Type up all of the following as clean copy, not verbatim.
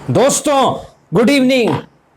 दोस्तों good evening.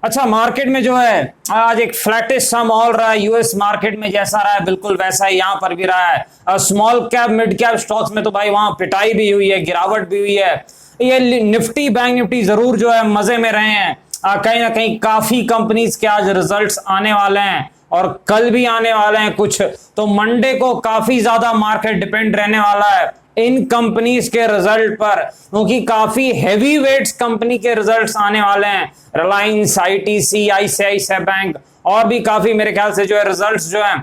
अच्छा, market में जो है आज एक फ्लैटिश सा माहौल रहा है। यूएस मार्केट में जैसा रहा है बिल्कुल वैसा ही यहाँ पर भी रहा है। Small cap mid cap stocks में तो भाई वहां पिटाई भी हुई है, गिरावट भी हुई है। ये निफ्टी बैंक निफ्टी जरूर जो है मजे में रहे हैं। कहीं ना कहीं काफी कंपनीज के आज रिजल्ट्स आने वाले हैं और कल भी आने वाले हैं कुछ, तो मंडे को काफी ज्यादा मार्केट डिपेंड रहने वाला है इन कंपनीज के रिजल्ट पर, क्योंकि काफी हैवी वेट्स कंपनी के रिजल्ट्स आने वाले हैं। रिलायंस, आईटीसी, आईसीआईसीआई बैंक और भी काफी मेरे ख्याल से जो है रिजल्ट्स जो है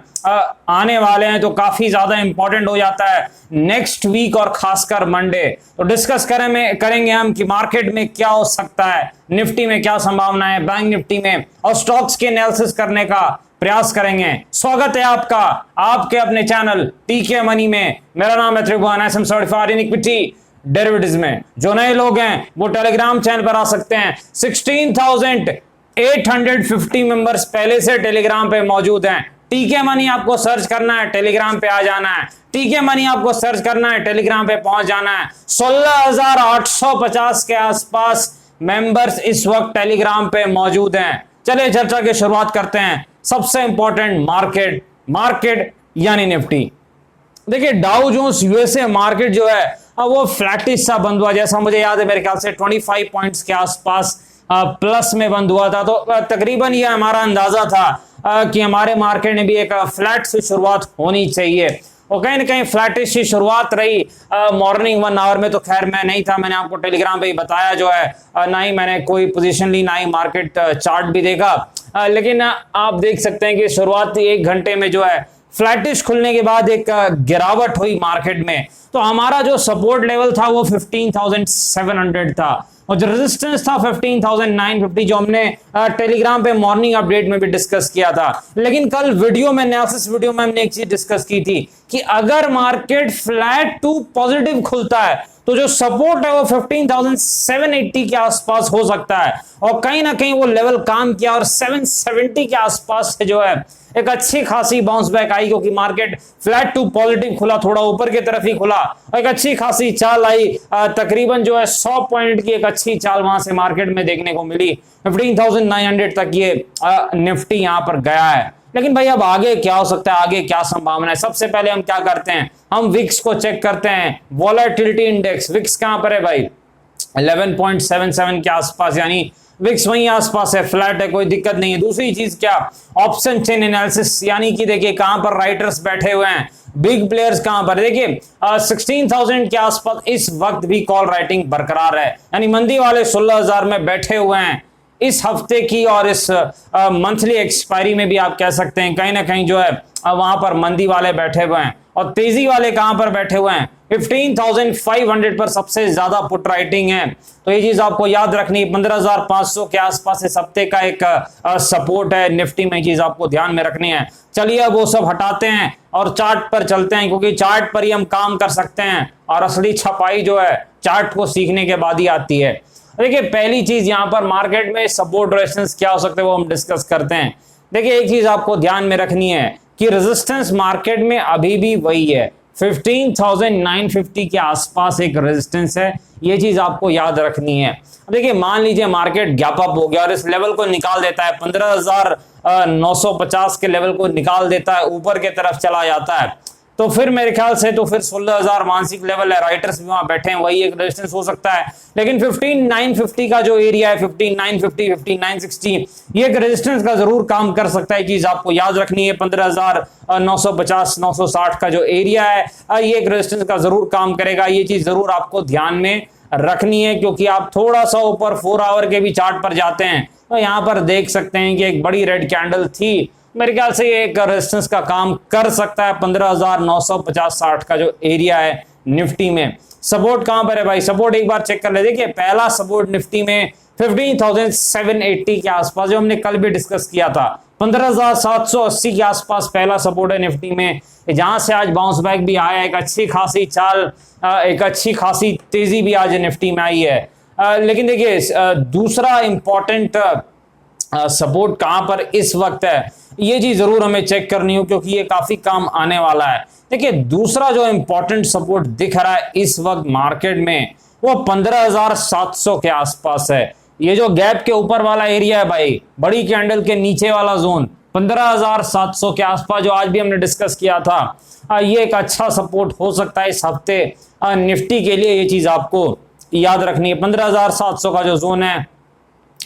आने वाले हैं, तो काफी ज्यादा इंपॉर्टेंट हो जाता है नेक्स्ट वीक और खासकर मंडे। तो डिस्कस करेंगे हम कि मार्केट में क्या हो सकता है, निफ्टी में क्या संभावना है, बैंक निफ्टी में, और स्टॉक्स के एनालिसिस करने का प्रयास करेंगे। स्वागत है आपका आपके अपने चैनल टीके मनी में। मेरा नाम है Tribhuvan, SM certified in equity derivatives में। जो नए लोग हैं वो टेलीग्राम चैनल पर आ सकते हैं। 16,850 मेंबर्स पहले से टेलीग्राम पे मौजूद हैं। टीके मनी आपको सर्च करना है, टेलीग्राम पे आ जाना है। टीके मनी आपको सर्च करना है, टेलीग्राम पे पहुंच जाना है। 16,850 के आसपास मेंबर्स इस वक्त टेलीग्राम पे मौजूद हैं। चलिए चर्चा की शुरुआत करते हैं। सबसे इंपॉर्टेंट मार्केट यानी निफ्टी। देखिए डाउ जोन्स यूएसए मार्केट जो है वो फ्लैटिश सा बंद हुआ, जैसा मुझे याद है मेरे ख्याल से 25 पॉइंट्स के आसपास प्लस में बंद हुआ था। तो तकरीबन ये हमारा अंदाजा था कि हमारे मार्केट में भी एक फ्लैट से शुरुआत होनी चाहिए, और कहीं ना कहीं फ्लैटिश की शुरुआत रही। मॉर्निंग 1 आवर में तो खैर मैं नहीं था, मैंने आपको टेलीग्राम पे ही बताया जो है, ना ही मैंने कोई पोजीशन ली, ना ही मार्केट चार्ट भी देखा। लेकिन आप देख सकते हैं कि शुरुआती 1 घंटे में जो है फ्लैटिश खुलने के बाद एक गिरावट हुई मार्केट में। तो हमारा जो सपोर्ट लेवल था वो 15,700 था, और जो रेजिस्टेंस था 15,950, जो हमने टेलीग्राम पे मॉर्निंग अपडेट में भी डिस्कस किया था। लेकिन कल वीडियो में, एनालिसिस वीडियो में हमने एक चीज डिस्कस की थी कि अगर मार्केट फ्लैट टू पॉजिटिव खुलता है तो जो सपोर्ट है वो 15,780 के आसपास हो सकता है, और कहीं ना कहीं वो लेवल काम किया और 770 के आसपास से जो है एक अच्छी खासी बाउंस बैक आई, क्योंकि मार्केट फ्लैट टू पॉजिटिव खुला, थोड़ा ऊपर की तरफ ही खुला, एक अच्छी खासी चाल आई। तकरीबन जो है 100 पॉइंट की एक अच्छी चाल वहां से मार्केट में देखने को मिली। 15,900 तक ये निफ्टी यहां पर गया है। लेकिन भाई अब आगे क्या हो सकता है, आगे क्या संभावना है? सबसे पहले हम क्या करते हैं, हम विक्स को चेक करते हैं। वॉलेटिलिटी इंडेक्स विक्स कहां पर है भाई? 11.77 के आसपास, यानी विक्स वहीं आसपास है, फ्लैट है, कोई दिक्कत नहीं है। दूसरी चीज क्या, ऑप्शन चेन एनालिसिस, यानी कि देखिए कहां पर राइटर्स बैठे हुए हैं, बिग प्लेयर्स कहां पर। देखिए 16,000 के आसपास इस वक्त भी कॉल राइटिंग बरकरार है, यानी मंदी वाले 16,000 में बैठे हुए हैं इस हफ्ते की, और इस मंथली एक्सपायरी में भी आप कह सकते हैं कहीं ना कहीं जो है वहां पर मंदी वाले बैठे हुए हैं। और तेजी वाले कहां पर बैठे हुए हैं? 15,500 पर सबसे ज्यादा पुट राइटिंग है। तो ये चीज आपको याद रखनी है। 15,500 के आसपास इस हफ्ते का एक सपोर्ट है निफ्टी में, चीज आपको ध्यान में रखनी है। चलिए अब वो सब हटाते हैं और चार्ट पर चलते हैं, क्योंकि चार्ट पर ही हम काम कर सकते हैं, और असली छपाई जो है चार्ट को सीखने के बाद ही आती है। देखिए पहली चीज यहां पर मार्केट में सपोर्ट रेजिस्टेंस क्या हो सकते हैं वो हम डिस्कस करते हैं। देखिए एक चीज आपको ध्यान में रखनी है कि रेजिस्टेंस मार्केट में अभी भी वही है, 15,950 के आसपास एक रेजिस्टेंस है, ये चीज आपको याद रखनी है। देखिए मान लीजिए मार्केट गैप अप हो गया और इस लेवल को निकाल देता है, 15,950 के लेवल को निकाल देता है, ऊपर की तरफ चला जाता है, तो फिर मेरे ख्याल से तो फिर 16,000 मानसिक लेवल है, राइटर्स भी वहां बैठे हैं, वही एक रेजिस्टेंस हो सकता है। लेकिन 15,950 का जो एरिया है, 15,950, 15,960, ये एक रेजिस्टेंस का जरूर काम कर सकता है, चीज आपको याद रखनी है। 15,950, 960 का जो एरिया है ये एक रेजिस्टेंस का जरूर काम करेगा, ये चीज जरूर आपको ध्यान में रखनी है। क्योंकि आप थोड़ा सा ऊपर 4 आवर के भी चार्ट पर जाते हैं तो यहां पर देख सकते हैं कि एक बड़ी रेड कैंडल थी, मेरे ख्याल से ये एक रेजिस्टेंस का काम कर सकता है। 15,950-60 का जो एरिया है निफ्टी में। सपोर्ट कहां पर है भाई? सपोर्ट एक बार चेक कर ले। देखिए पहला सपोर्ट निफ्टी में 15,780 के आसपास, जो हमने कल भी डिस्कस किया था। 15,780 के आसपास पहला सपोर्ट है निफ्टी में, जहां से आज बाउंस बैक भी आया, एक अच्छी खासी चाल, एक अच्छी खासी तेजी भी आज निफ्टी में आई है। लेकिन देखिए दूसरा इंपॉर्टेंट सपोर्ट कहां पर इस वक्त है, ये चीज जरूर हमें चेक करनी हो, क्योंकि ये काफी काम आने वाला है। देखिए दूसरा जो इंपॉर्टेंट सपोर्ट दिख रहा है इस वक्त मार्केट में वो 15,700 के आसपास है। ये जो गैप के ऊपर वाला एरिया है भाई, बड़ी कैंडल के नीचे वाला जोन 15,700 के आसपास जो आज भी हमने डिस्कस किया था, ये एक अच्छा सपोर्ट हो सकता है इस हफ्ते निफ्टी के लिए। ये चीज आपको याद रखनी है। 15,700 का जो जोन है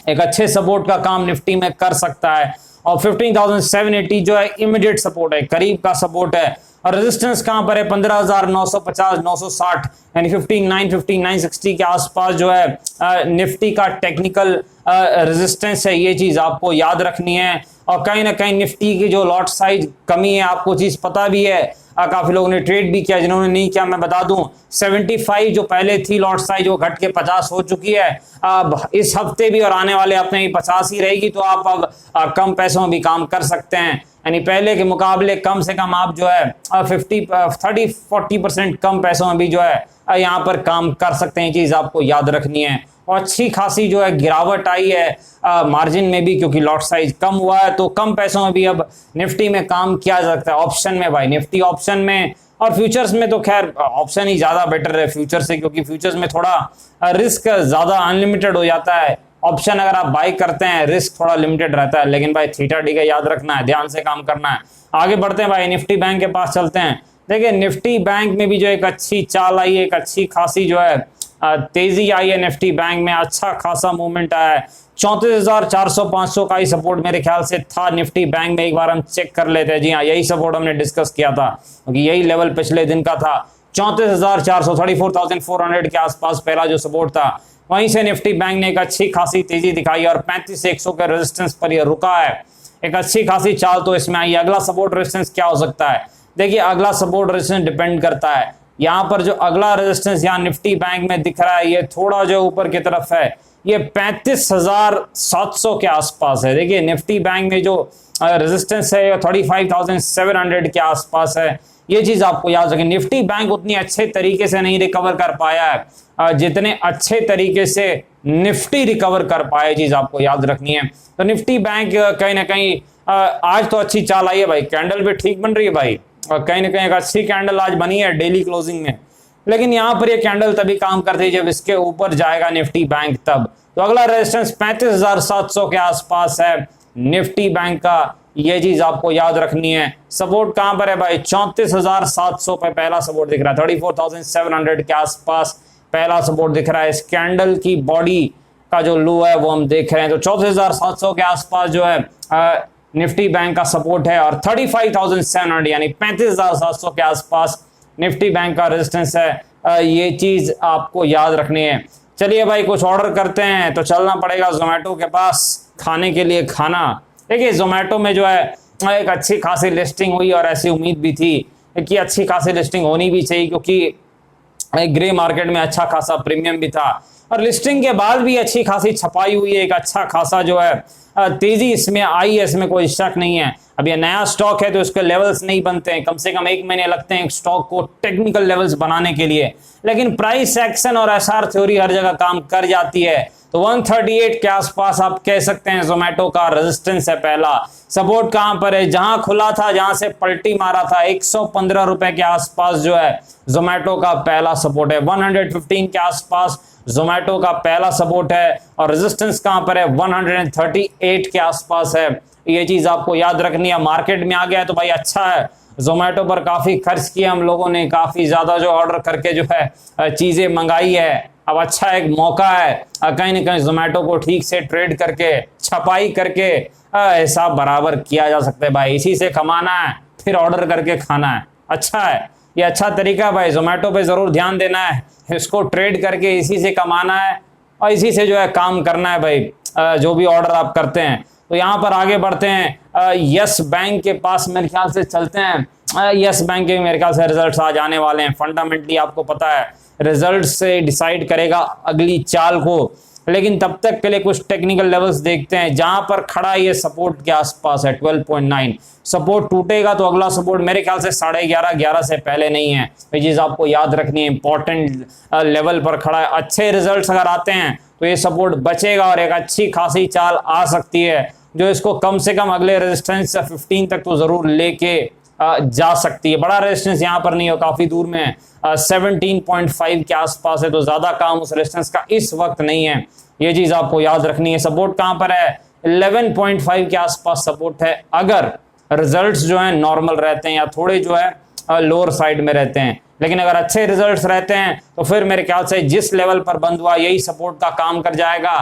एक अच्छे सपोर्ट का काम निफ्टी में कर सकता है, और 15,780 जो है इमीडिएट सपोर्ट है, करीब का सपोर्ट है। और रेजिस्टेंस कहां पर है? 15,950 960 यानी 15,950 के आसपास जो है निफ्टी का टेक्निकल रेजिस्टेंस है। ये चीज आपको याद रखनी है। और कहीं ना कहीं निफ्टी की जो लॉट साइज कमी है, आपको चीज पता भी है, काफी लोगों ने ट्रेड भी किया, जिन्होंने नहीं किया मैं बता दूं 75 जो पहले थी लॉट साइज वो घट के 50 हो चुकी है। अब इस हफ्ते भी और आने वाले हफ्ते में 50 ही रहेगी, तो आप अब कम पैसों में भी काम कर सकते हैं, यानी पहले के मुकाबले कम से कम आप जो है 30-40% कम पैसों में भी जो है यहाँ पर काम कर सकते हैं। चीज आपको याद रखनी है। और अच्छी खासी जो है गिरावट आई है मार्जिन में भी, क्योंकि लॉट साइज कम हुआ है, तो कम पैसों में भी अब निफ्टी में काम किया जा सकता है। ऑप्शन में भाई, निफ्टी ऑप्शन में और फ्यूचर्स में तो खैर ऑप्शन ही ज्यादा बेटर है फ्यूचर से, क्योंकि फ्यूचर्स में थोड़ा रिस्क ज्यादा अनलिमिटेड हो जाता है। ऑप्शन अगर आप बाई करते हैं रिस्क थोड़ा लिमिटेड रहता है, लेकिन भाई थीटा डी का याद रखना है, ध्यान से काम करना है। आगे बढ़ते हैं भाई, निफ्टी बैंक के पास चलते हैं। देखिए निफ्टी बैंक में भी जो एक अच्छी चाल आई है, एक अच्छी खासी जो है तेजी आई है निफ्टी बैंक में, अच्छा खासा मूवमेंट आया है। 34,400-500 का ही सपोर्ट मेरे ख्याल से था निफ्टी बैंक में। एक बार हम चेक कर लेते हैं। जी हाँ, यही सपोर्ट हमने डिस्कस किया था, क्योंकि यही लेवल पिछले दिन का था। 34,400 34,400 के आसपास पहला जो सपोर्ट था, वहीं से निफ्टी बैंक ने एक अच्छी खासी तेजी दिखाई और 35,100 के रेजिस्टेंस पर यह रुका है। एक अच्छी खासी चाल तो इसमें आई। अगला सपोर्ट रेजिस्टेंस क्या हो सकता है? देखिए अगला सपोर्ट रेजिस्टेंस डिपेंड करता है। यहाँ पर जो अगला रेजिस्टेंस यहाँ निफ्टी बैंक में दिख रहा है, ये थोड़ा जो ऊपर की तरफ है, ये 35,700 के आसपास है। देखिए निफ्टी बैंक में जो रेजिस्टेंस है 35,700 के आसपास है। ये चीज आपको याद रखें। निफ्टी बैंक उतनी अच्छे तरीके से नहीं रिकवर कर पाया है जितने अच्छे तरीके से निफ्टी रिकवर कर पाए, चीज आपको याद रखनी है। तो निफ्टी बैंक कहीं ना कहीं आज तो अच्छी चाल आई है भाई, कैंडल भी ठीक बन रही है भाई, और कहीं ना कहीं एक अच्छी कैंडल आज बनी है डेली क्लोजिंग में। लेकिन यहाँ पर ये कैंडल तभी काम करती है जब इसके ऊपर जाएगा निफ्टी बैंक तब। तो अगला रेजिस्टेंस 35,700 के आसपास है निफ्टी बैंक का, ये चीज आपको याद रखनी है। सपोर्ट कहां पर है भाई? 34,700 पे पहला सपोर्ट दिख रहा है। 34,700 के आसपास पहला सपोर्ट दिख रहा है। इस कैंडल की बॉडी का जो लो है वो हम देख रहे हैं। तो 34,700 के आसपास जो है निफ्टी बैंक का सपोर्ट है, और 35,700 यानी 35,700 के आसपास निफ्टी बैंक का रेजिस्टेंस है। ये चीज आपको याद रखनी है। चलिए भाई कुछ ऑर्डर करते हैं, तो चलना पड़ेगा जोमेटो के पास खाने के लिए खाना। देखिए जोमेटो में जो है एक अच्छी खासी लिस्टिंग हुई, और ऐसी उम्मीद भी थी कि अच्छी खासी लिस्टिंग होनी भी चाहिए, क्योंकि ग्रे मार्केट में अच्छा खासा प्रीमियम भी था, और लिस्टिंग के बाद भी अच्छी खासी छपाई हुई है। एक अच्छा खासा जो है तेजी इसमें आई है, इसमें कोई शक नहीं है। अब ये नया स्टॉक है तो इसके लेवल्स नहीं बनते हैं, कम से कम 1 महीने लगते हैं एक स्टॉक को टेक्निकल लेवल्स बनाने के लिए, लेकिन प्राइस एक्शन और एसआर थ्योरी हर जगह काम कर जाती है। तो 138 के आसपास आप कह सकते हैं जोमेटो का रेजिस्टेंस है। पहला सपोर्ट कहां पर है? जहां खुला था, जहां से पलटी मारा था, 115 रुपए के आसपास जो है जोमेटो का पहला सपोर्ट है। 115 के आसपास जोमेटो का पहला सपोर्ट है, और रेजिस्टेंस कहां पर है? 138 के आसपास है। ये चीज आपको याद रखनी है। मार्केट में आ गया तो भाई अच्छा है, जोमेटो पर काफी खर्च किया हम लोगों ने, काफी ज्यादा जो ऑर्डर करके जो है चीजें मंगाई है। अब अच्छा एक मौका है कहीं ना कहीं जोमेटो को ठीक से ट्रेड करके, छपाई करके हिसाब बराबर किया जा सकता है भाई। इसी से कमाना है, फिर ऑर्डर करके खाना है। अच्छा है, ये अच्छा तरीका है भाई, जोमेटो पे जरूर ध्यान देना है, इसको ट्रेड करके इसी से कमाना है, और इसी से जो है काम करना है भाई जो भी ऑर्डर आप करते हैं। तो यहाँ पर आगे बढ़ते हैं, यस बैंक के पास मेरे ख्याल से चलते हैं। यस बैंक के मेरे ख्याल से रिजल्ट्स आज आने वाले हैं। फंडामेंटली आपको पता है रिजल्ट से डिसाइड करेगा अगली चाल को, लेकिन तब तक के लिए कुछ टेक्निकल लेवल्स देखते हैं। जहां पर खड़ा ये सपोर्ट के आसपास है 12.9, सपोर्ट टूटेगा तो अगला सपोर्ट मेरे ख्याल से 11:30 से पहले नहीं है। ये चीज आपको याद रखनी है, इंपॉर्टेंट लेवल पर खड़ा है। अच्छे रिजल्ट्स अगर आते हैं तो ये सपोर्ट बचेगा और एक अच्छी खासी चाल आ सकती है, जो इसको कम से कम अगले रेजिस्टेंस 15 तक तो जरूर लेके जा सकती है। बड़ा रेजिस्टेंस यहाँ पर नहीं हो, काफी दूर में 17.5 के आसपास है, तो ज्यादा काम उस रेजिस्टेंस का इस वक्त नहीं है। ये चीज आपको याद रखनी है। सपोर्ट कहां पर है? 11.5 के आसपास सपोर्ट है, अगर रिजल्ट्स जो है नॉर्मल रहते हैं या थोड़े जो है लोअर साइड में रहते हैं। लेकिन अगर अच्छे रिजल्ट्स रहते हैं तो फिर मेरे ख्याल से जिस लेवल पर बंद हुआ यही सपोर्ट का काम कर जाएगा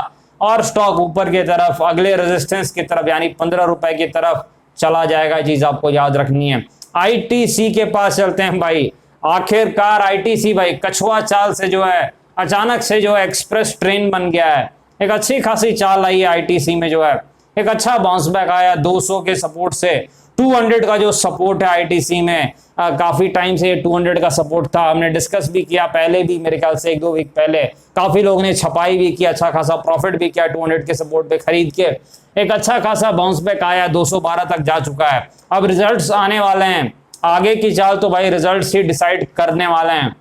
और स्टॉक ऊपर की तरफ अगले रेजिस्टेंस की तरफ यानी 15 रुपए की तरफ चला जाएगा। चीज आपको याद रखनी है। आईटीसी के पास चलते हैं भाई। आखिरकार आईटीसी भाई कछुआ चाल से जो है अचानक से जो है एक्सप्रेस ट्रेन बन गया है। एक अच्छी खासी चाल आई है आईटीसी में, जो है एक अच्छा बाउंस बैक आया 200 के सपोर्ट से। 200 का जो सपोर्ट है आईटीसी में काफी टाइम से 200 का सपोर्ट था, हमने डिस्कस भी किया पहले भी, मेरे ख्याल से 1-2 वीक पहले काफी लोगों ने छपाई भी किया, अच्छा खासा प्रॉफिट भी किया 200 के सपोर्ट पे खरीद के। एक अच्छा खासा बाउंस बैक आया, 212 तक जा चुका है। अब रिजल्ट्स आने वाले हैं, आगे की चाल तो भाई रिजल्ट्स ही डिसाइड करने वाले हैं,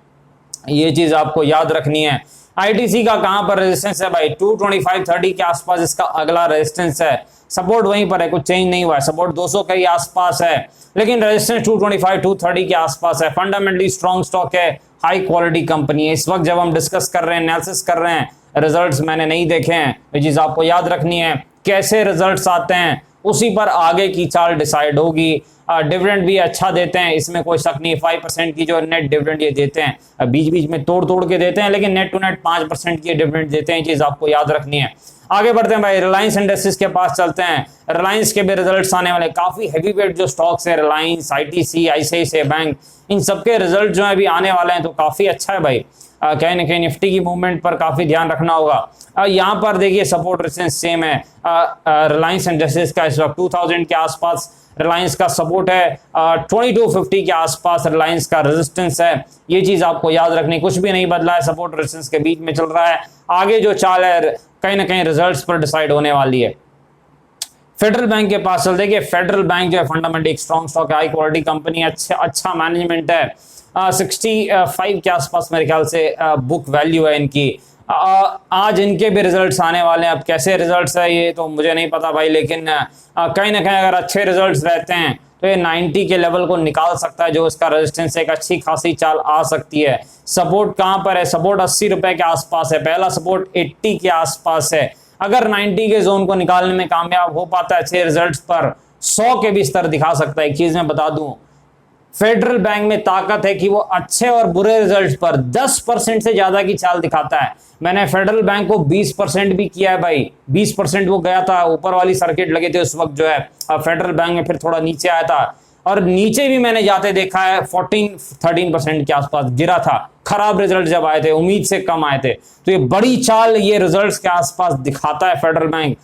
ये चीज आपको याद रखनी है। आईटीसी का कहां पर रेजिस्टेंस है भाई? 225.30 के आसपास इसका अगला रेजिस्टेंस है। सपोर्ट वहीं पर है, कुछ चेंज नहीं हुआ है। सपोर्ट 200 के आसपास है, लेकिन रेजिस्टेंस 225-230 के आसपास है। फंडामेंटली स्ट्रॉन्ग स्टॉक है, हाई क्वालिटी कंपनी है। इस वक्त जब हम डिस्कस कर रहे हैं, एनालिसिस कर रहे हैं, रिजल्ट्स मैंने नहीं देखे हैं, ये चीज आपको याद रखनी है। कैसे रिजल्ट्स आते हैं उसी पर आगे की चाल डिसाइड होगी। डिविडेंड भी अच्छा देते हैं, इसमें कोई शक नहीं। 5% की जो नेट डिविडेंड ये देते हैं, बीच बीच में तोड़ के देते हैं, लेकिन नेट टू नेट 5% की डिविडेंड देते हैं। चीज आपको याद रखनी है। आगे बढ़ते हैं भाई, रिलायंस इंडस्ट्रीज के पास चलते हैं। रिलायंस के भी रिजल्ट्स आने वाले, काफी हैवी वेट जो स्टॉक्स है, रिलायंस, आईटीसी, आईसीआईसीआई बैंक, इन सबके रिजल्ट जो है अभी आने वाले हैं, तो काफी अच्छा है भाई। कहीं ना कहीं निफ्टी की मूवमेंट पर काफी ध्यान रखना होगा। यहाँ पर देखिए सपोर्ट रेजिस्टेंस सेम है रिलायंस इंडस्ट्रीज का। इस वक्त 2000 के आसपास रिलायंस का सपोर्ट है, 2250 के आसपास रिलायंस का रेजिस्टेंस है। ये चीज आपको याद रखनी, कुछ भी नहीं बदला है, सपोर्ट रेजिस्टेंस के बीच में चल रहा है। आगे जो चाल है कहीं ना कहीं रिजल्ट्स पर डिसाइड होने वाली है। फेडरल बैंक के पास चल, देखिए फेडरल बैंक जो है फंडामेंटली एक स्ट्रॉन्ग स्टॉक है, हाई क्वालिटी कंपनी है, अच्छा मैनेजमेंट है। 65 के आसपास मेरे ख्याल से बुक वैल्यू है इनकी। आज इनके भी रिजल्ट्स आने वाले हैं। अब कैसे रिजल्ट्स है ये तो मुझे नहीं पता भाई, लेकिन कहीं ना कहीं अगर अच्छे रिजल्ट्स रहते हैं तो ये 90 के लेवल को निकाल सकता है, जो इसका रेजिस्टेंस है। एक अच्छी खासी चाल आ सकती है। सपोर्ट कहां पर है? सपोर्ट 80 रुपए के आसपास है, पहला सपोर्ट 80 के आसपास है। अगर 90 के जोन को निकालने में कामयाब हो पाता है अच्छे रिजल्ट्स पर, 100 के भी स्तर दिखा सकता है। एक चीज मैं बता दूं, फेडरल बैंक में ताकत है कि वो अच्छे और बुरे रिजल्ट्स पर 10% से ज्यादा की चाल दिखाता है। मैंने फेडरल बैंक को 20% भी किया है भाई, 20% वो गया था, ऊपर वाली सर्किट लगे थे उस वक्त जो है फेडरल बैंक में, फिर थोड़ा नीचे आया था और नीचे भी मैंने जाते देखा है 14-13% के आसपास गिरा था। खराब रिजल्ट जब आए थे, उम्मीद से कम आए थे, तो ये बड़ी चाल ये रिजल्ट्स के आसपास दिखाता है फेडरल बैंक।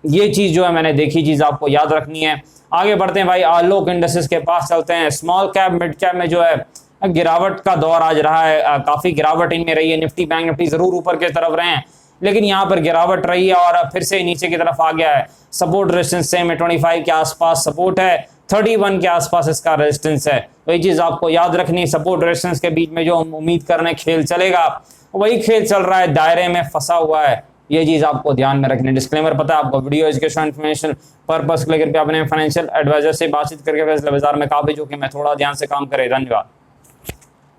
ये चीज जो है मैंने देखी, चीज आपको याद रखनी है। आगे बढ़ते हैं भाई, आलोक इंडस्ट्रीज के पास चलते हैं। स्मॉल कैप मिड कैप में जो है गिरावट का दौर आज रहा है, काफी गिरावट इनमें रही है। निफ्टी बैंक निफ्टी जरूर ऊपर की तरफ रहे हैं, लेकिन यहाँ पर गिरावट रही है और फिर से नीचे की तरफ आ गया है। सपोर्ट रेजिस्टेंस सेम है, 25 के आसपास सपोर्ट है, 31 के आसपास इसका रेजिस्टेंस है। तो ये चीज आपको याद रखनी, सपोर्ट रेजिस्टेंस के बीच में जो हम उम्मीद कर रहे हैं खेल चलेगा, वही खेल चल रहा है, दायरे में फंसा हुआ है। ये चीज आपको ध्यान में रखनी। डिस्क्लेमर पता है आपको, वीडियो एजुकेशन इन्फॉर्मेशन पर्पस को लेकर अपने फाइनेंशियल एडवाइजर से बातचीत करके फैसला बाजार में काफी जोखिम है, थोड़ा ध्यान से काम करें। धन्यवाद।